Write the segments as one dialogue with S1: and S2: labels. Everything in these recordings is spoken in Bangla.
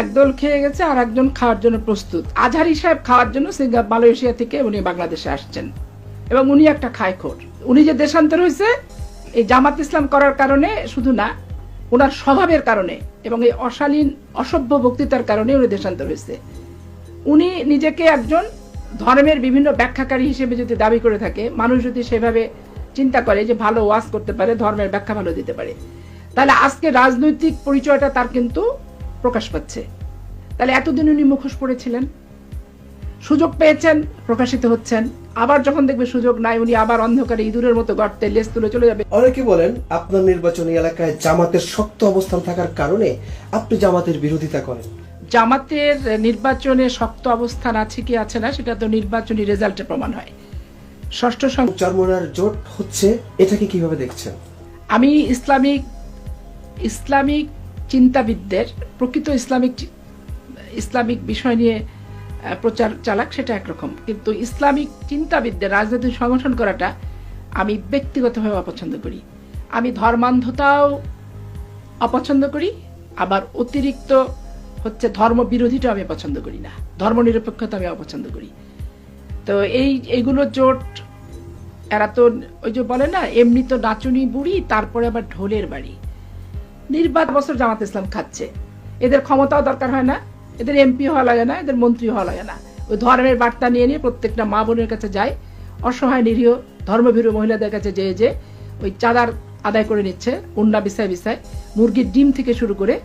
S1: একদল খেয়ে গেছে আর একজন খাওয়ার জন্য প্রস্তুত। আজহারি সাহেব খাওয়ার জন্য মালয়েশিয়া থেকে উনি বাংলাদেশে আসছেন এবং উনি একটা খায়খোর। উনি যে দেশান্তর হয়েছে এই জামাত ইসলাম করার কারণে শুধু না, ওনার স্বভাবের কারণে এবং এই অশালীন অসভ্য বক্তৃতার কারণে উনি দেশান্তর হয়েছে। উনি নিজেকে একজন ধর্মের বিভিন্ন ব্যাখ্যাকারী হিসেবে যদি দাবি করে থাকে, মানুষ যদি সেভাবে চিন্তা করে যে ভালো ওয়াজ করতে পারে, ধর্মের ব্যাখ্যা ভালো দিতে পারে, তাহলে আজকে রাজনৈতিক পরিচয়টা তার কিন্তু প্রকাশ পাচ্ছে। তাহলে এতদিন উনি মুখোশ পড়েছিলেন, সুযোগ পেয়েছেন, প্রকাশিত হচ্ছেন। আবার যখন দেখবে সুযোগ নাই, উনি আবার অন্ধকারে ইঁদুরের মতো গর্তে লেজ তুলে চলে যাবে।
S2: অনেকে বলেন আপনার নির্বাচনী এলাকায় জামাতের শক্ত অবস্থান থাকার কারণে আপনি জামাতের বিরোধিতা করেন।
S1: জামাতের নির্বাচনে শক্ত অবস্থান আছে কি আছে না সেটা তো নির্বাচনী রেজাল্টে প্রমাণ হয়। ষষ্ঠ
S2: চরমোনার জোট হচ্ছে, এটাকে কিভাবে দেখছেন?
S1: আমি ইসলামিক চিন্তাবিদদের প্রকৃত ইসলামিক বিষয় নিয়ে প্রচার চালাক সেটা একরকম, কিন্তু ইসলামিক চিন্তাবিদদের রাজনৈতিক সংগঠন করাটা আমি ব্যক্তিগতভাবে অপছন্দ করি। আমি ধর্মান্ধতাও অপছন্দ করি, আবার অতিরিক্ত ধর্ম বিরোধীটা আমি পছন্দ করি না, ধর্মনিরপেক্ষতা আমি অপছন্দ করি। তো এইগুলো জোট, এরা তো ওই যে বলে না, এমনি তো নাচুনি বুড়ি, তারপরে আবার ঢোলের বাড়ি। নির্বাচন বছর জামাত ইসলাম খাচ্ছে, এদের ক্ষমতাও দরকার হয় না, এদের এমপি হওয়া লাগে না, এদের মন্ত্রী হওয়া লাগে না। ওই ধর্মের বার্তা নিয়ে নিয়ে প্রত্যেকটা মা বোনের কাছে যায়, অসহায় নিরীহ ধর্মভীরু মহিলাদের কাছে যে ওই চাঁদার আদায় করে নিচ্ছে, উন্না বিছায় বিছায়, মুরগির ডিম থেকে শুরু করে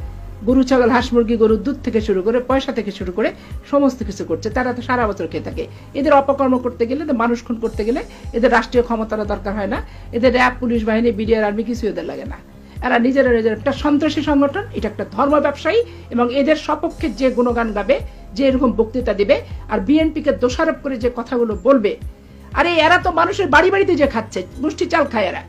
S1: গরু ছাগল হাঁস মুরগি গরুর দুধ থেকে শুরু করে পয়সা থেকে শুরু করে সমস্ত কিছু করছে। তারা তো সারা বছর খেয়ে থাকে। এদের অপকর্ম করতে গেলে, মানুষ খুন করতে গেলে এদের রাষ্ট্রীয় ক্ষমতার দরকার হয় না, এদের র্যাব, পুলিশ বাহিনী, বিডিআর, আর্মি কিছু এদের লাগে না। এরা নিজেরা একটা সন্ত্রাসী সংগঠন, এটা একটা ধর্ম ব্যবসায়ী, এবং এদের সপক্ষে যে গুণগান গাবে, যে এরকম বক্তৃতা দিবে আর বিএনপিকে দোষারোপ করে যে কথাগুলো বলবে, আরে এরা তো মানুষের বাড়ি বাড়িতে যে খাচ্ছে, মুষ্টি চাল খায় এরা।